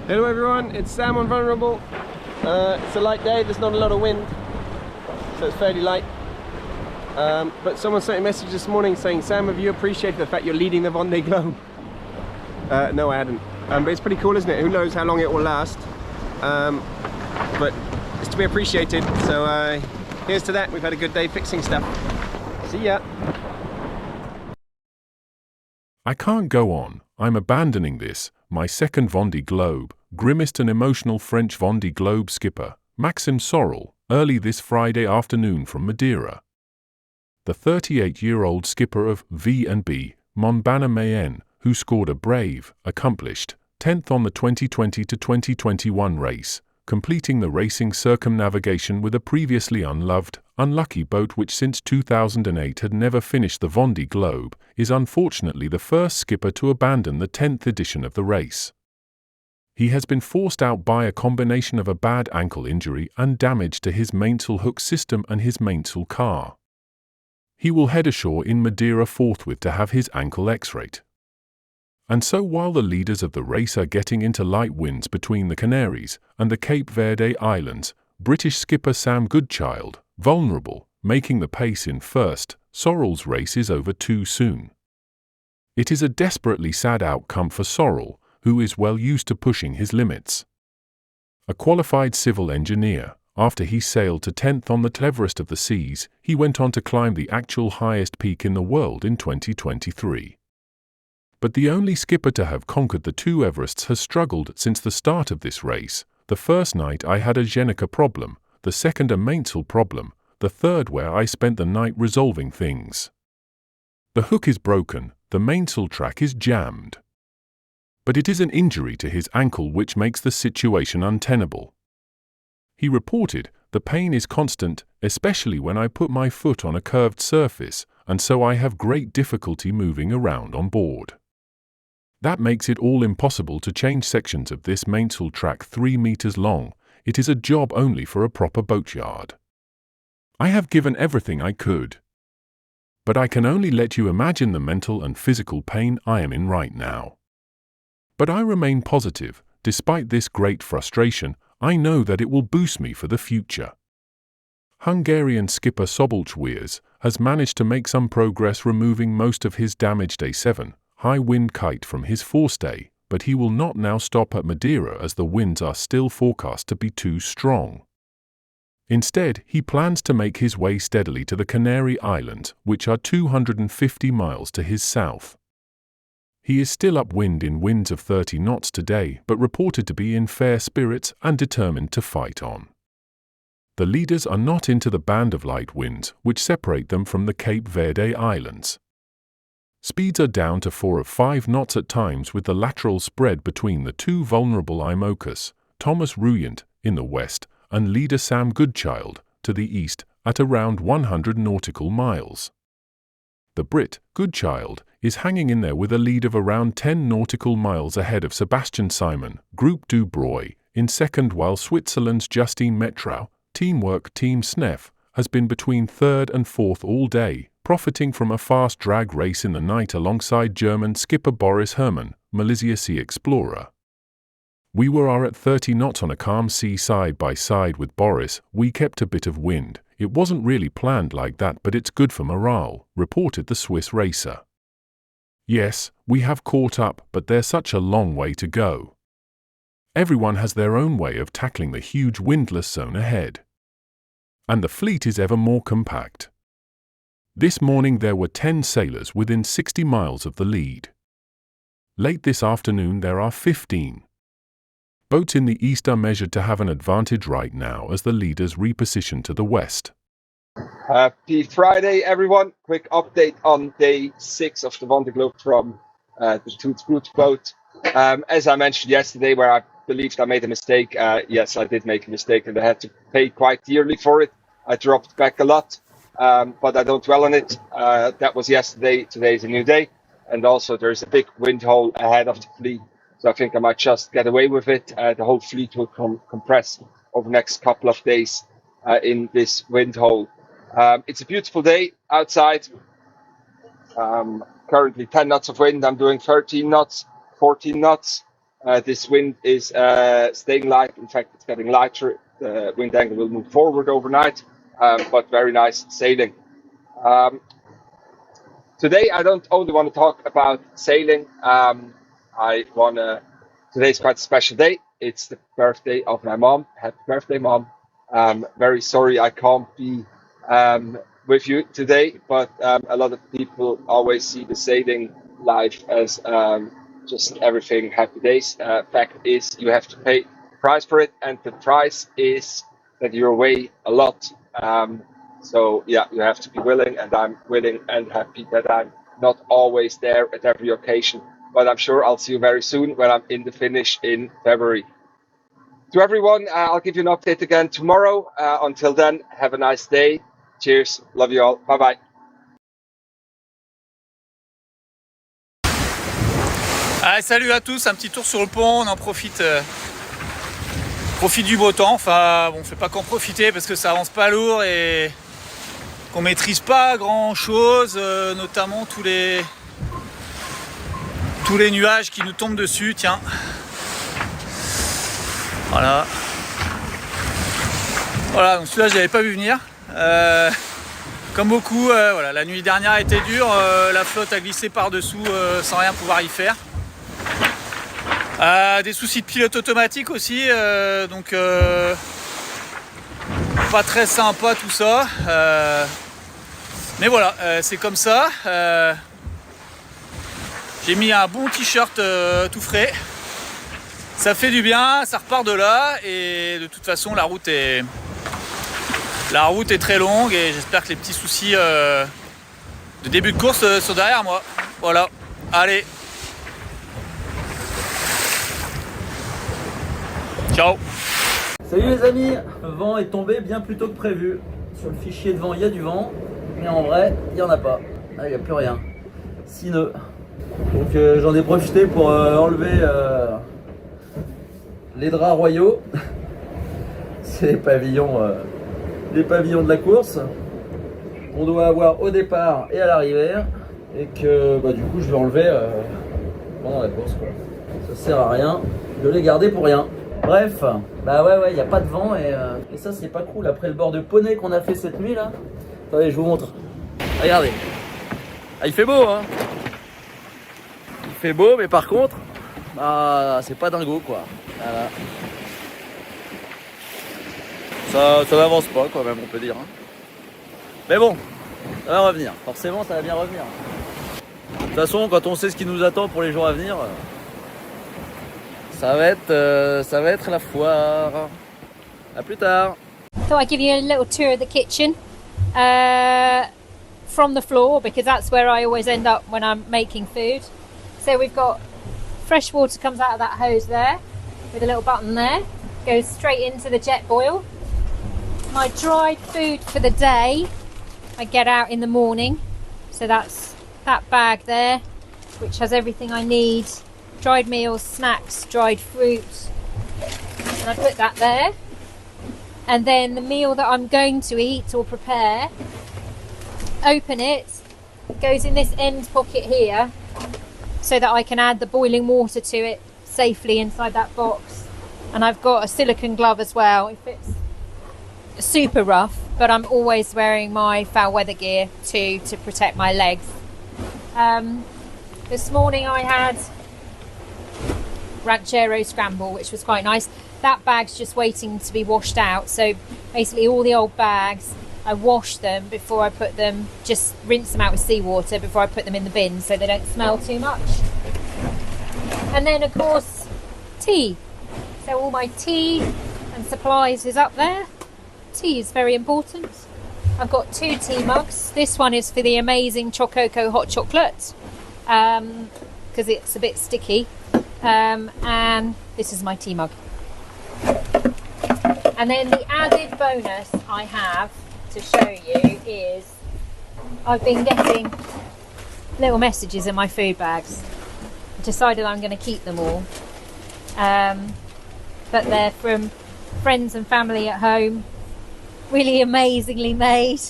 Hello everyone, it's Sam on Vulnerable. It's a light day, there's not a lot of wind, so it's fairly light. But someone sent a message this morning saying, Sam, have you appreciated the fact you're leading the Vendée Globe? No, I hadn't. But it's pretty cool, isn't it? Who knows how long it will last. But it's to be appreciated. So here's to that. We've had a good day fixing stuff. See ya. I can't go on. I'm abandoning this, my second Vendée Globe, grimmaced and emotional French Vondée Globe skipper, Maxime Sorel, early this Friday afternoon from Madeira. The 38-year-old skipper of Vendee, Monbana Mayenne, who scored a brave, accomplished 10th on the 2020 to 2021 race, completing the racing circumnavigation with a previously unloved, unlucky boat which since 2008 had never finished the Vendée Globe, is unfortunately the first skipper to abandon the 10th edition of the race. He has been forced out by a combination of a bad ankle injury and damage to his mainsail hook system and his mainsail car. He will head ashore in Madeira forthwith to have his ankle x-rayed. And so while the leaders of the race are getting into light winds between the Canaries and the Cape Verde Islands, British skipper Sam Goodchild, vulnerable, making the pace in first, Sorel's race is over too soon. It is a desperately sad outcome for Sorel, who is well used to pushing his limits. A qualified civil engineer, after he sailed to 10th on the cleverest of the seas, he went on to climb the actual highest peak in the world in 2023. But the only skipper to have conquered the two Everests has struggled since the start of this race. The first night I had a Jenica problem, the second a mainsail problem, the third where I spent the night resolving things. The hook is broken, the mainsail track is jammed. But it is an injury to his ankle which makes the situation untenable. He reported, the pain is constant, especially when I put my foot on a curved surface, and so I have great difficulty moving around on board. That makes it all impossible to change sections of this mainsail track 3 meters long. It is a job only for a proper boatyard. I have given everything I could. But I can only let you imagine the mental and physical pain I am in right now. But I remain positive. Despite this great frustration, I know that it will boost me for the future. Hungarian skipper Szabolcs Weers has managed to make some progress removing most of his damaged A7 high-wind kite from his forestay, but he will not now stop at Madeira as the winds are still forecast to be too strong. Instead, he plans to make his way steadily to the Canary Islands, which are 250 miles to his south. He is still upwind in winds of 30 knots today, but reported to be in fair spirits and determined to fight on. The leaders are not into the band of light winds, which separate them from the Cape Verde Islands. Speeds are down to 4 or 5 knots at times, with the lateral spread between the two vulnerable IMOCAs, Thomas Ruyant, in the west, and leader Sam Goodchild, to the east, at around 100 nautical miles. The Brit, Goodchild, is hanging in there with a lead of around 10 nautical miles ahead of Sebastian Simon, Group du Broy, in second, while Switzerland's Justine Metrau, Teamwork Team Snef, has been between third and fourth all day, profiting from a fast drag race in the night alongside German skipper Boris Herrmann, Malaysia Sea Explorer. We were at 30 knots on a calm sea side by side with Boris. We kept a bit of wind. It wasn't really planned like that, but it's good for morale, reported the Swiss racer. Yes, we have caught up, but there's such a long way to go. Everyone has their own way of tackling the huge windless zone ahead. And the fleet is ever more compact. This morning there were 10 sailors within 60 miles of the lead. Late this afternoon there are 15. Boats in the east are measured to have an advantage right now as the leaders reposition to the west. Happy Friday, everyone. Quick update on day 6 of the Vendée Globe from the Toot Boot boat. As I mentioned yesterday, where I believed I made a mistake, yes, I did make a mistake and I had to pay quite dearly for it. I dropped back a lot, but I don't dwell on it. That was yesterday. Today is a new day. And also there's a big wind hole ahead of the fleet. So I think I might just get away with it. The whole fleet will compress over the next couple of days in this wind hole. It's a beautiful day outside. Currently 10 knots of wind. I'm doing 13 knots, 14 knots. This wind is staying light. In fact, it's getting lighter. The wind angle will move forward overnight, but very nice sailing. Today, I don't only want to talk about sailing. Today's quite a special day. It's the birthday of my mom. Happy birthday, Mom. Very sorry I can't be with you today, but a lot of people always see the sailing life as just everything happy days. Fact is, you have to pay the price for it, and the price is that you're away a lot. So yeah, you have to be willing, and I'm willing and happy that I'm not always there at every occasion. But I'm sure I'll see you very soon when I'm in the finish in February. To everyone, I'll give you an update again tomorrow. Until then, have a nice day. Cheers. Love you all. Bye bye. Ah, salut à tous, un petit tour sur le pont, on en profite, profite du beau temps. Enfin, bon, on fait pas qu'en profiter parce que ça avance pas lourd et qu'on maîtrise pas grand chose, notamment tous les nuages qui nous tombent dessus. Tiens, voilà, donc celui-là je l'avais pas vu venir. Comme beaucoup, voilà, la nuit dernière a été dure, la flotte a glissé par dessous sans rien pouvoir y faire. Des soucis de pilote automatique aussi, donc pas très sympa tout ça. Mais voilà, c'est comme ça. J'ai mis un bon t-shirt tout frais. Ça fait du bien, ça repart de là et de toute façon la route est très longue et j'espère que les petits soucis de début de course sont derrière moi. Voilà, allez. Ciao. Salut les amis, le vent est tombé bien plus tôt que prévu. Sur le fichier de vent il y a du vent, mais en vrai il n'y en a pas. Là il n'y a plus rien. 6 nœuds. Donc j'en ai profité pour enlever les draps royaux. C'est les pavillons de la course qu'on doit avoir au départ et à l'arrivée. Et que du coup je vais enlever pendant la course, quoi. Ça sert à rien de les garder pour rien. Bref, ouais, il n'y a pas de vent et ça c'est pas cool après le bord de poney qu'on a fait cette nuit là. Attendez, je vous montre. Regardez. Ah, il fait beau, hein. Il fait beau, mais par contre, c'est pas dingo quoi. Voilà. Ça n'avance pas quand même, on peut dire. Hein. Mais bon, ça va revenir. Forcément, ça va bien revenir. De toute façon, quand on sait ce qui nous attend pour les jours à venir, ça va être la foire. À plus tard. So I give you a little tour of the kitchen from the floor because that's where I always end up when I'm making food. So we've got fresh water comes out of that hose there with a little button there, goes straight into the jet boil. My dried food for the day I get out in the morning, so that's that bag there which has everything I need, dried meals, snacks, dried fruit, and I put that there. And then the meal that I'm going to eat or prepare, open it, goes in this end pocket here so that I can add the boiling water to it safely inside that box. And I've got a silicone glove as well. It fits super rough, but I'm always wearing my foul weather gear to protect my legs. This morning I had ranchero scramble, which was quite nice. That bag's just waiting to be washed out, so basically all the old bags I wash them before I put them, just rinse them out with seawater before I put them in the bin so they don't smell too much. And then of course tea, so all my tea and supplies is up there. Tea is very important. I've got 2 tea mugs. This one is for the amazing Chococo hot chocolate because it's a bit sticky, and this is my tea mug. And then the added bonus I have to show you is I've been getting little messages in my food bags. I decided I'm going to keep them all, but they're from friends and family at home, really amazingly made,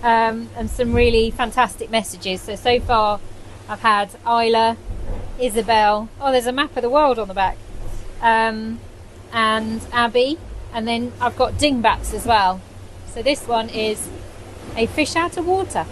and some really fantastic messages. So far I've had Isla, Isabel. Oh, there's a map of the world on the back. And Abby. And then I've got dingbats as well. So this one is a fish out of water.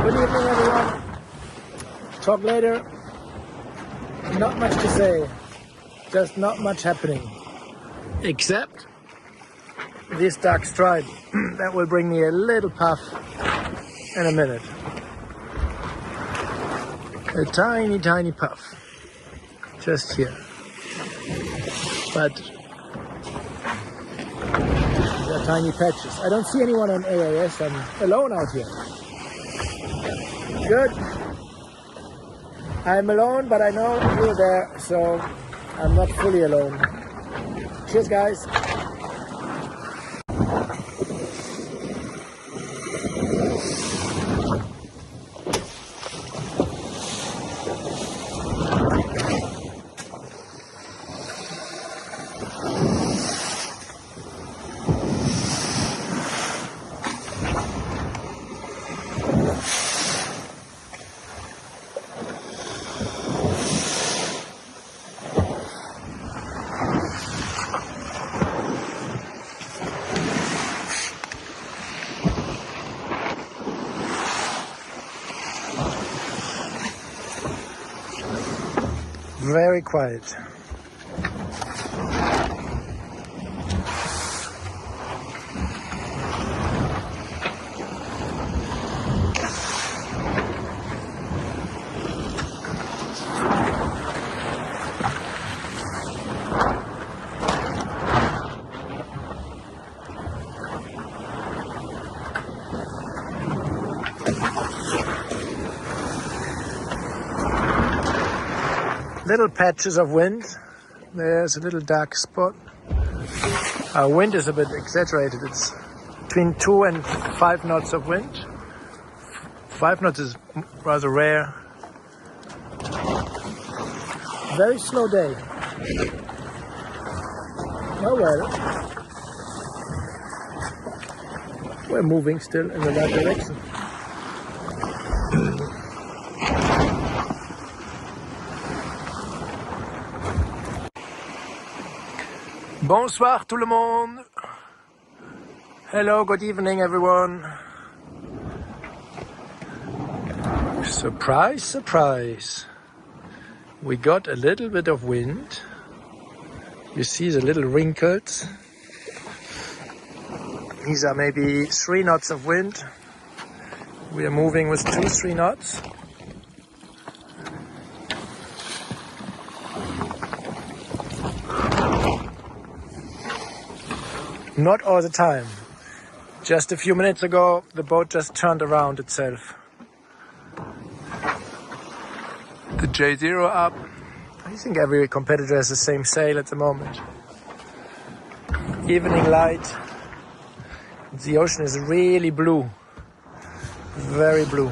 Good evening, everyone. Talk later. Not much to say. Just not much happening. Except this dark stripe. That will bring me a little puff in a minute. A tiny, tiny puff. Just here. But these are tiny patches. I don't see anyone on AIS. I'm alone out here. Good. I'm alone, but I know you're there, so I'm not fully alone. Cheers, guys. Very quiet. Little patches of wind. There's a little dark spot. Our wind is a bit exaggerated. It's between 2 and 5 knots of wind. 5 knots is rather rare. Very slow day. Oh well. We're moving still in the right direction. Bonsoir tout le monde. Hello, good evening everyone. Surprise, surprise. We got a little bit of wind. You see the little wrinkles. These are maybe 3 knots of wind. We are moving with 2-3 knots. Not all the time. Just a few minutes ago, the boat just turned around itself. The J0 up. I think every competitor has the same sail at the moment. Evening light. The ocean is really blue. Very blue.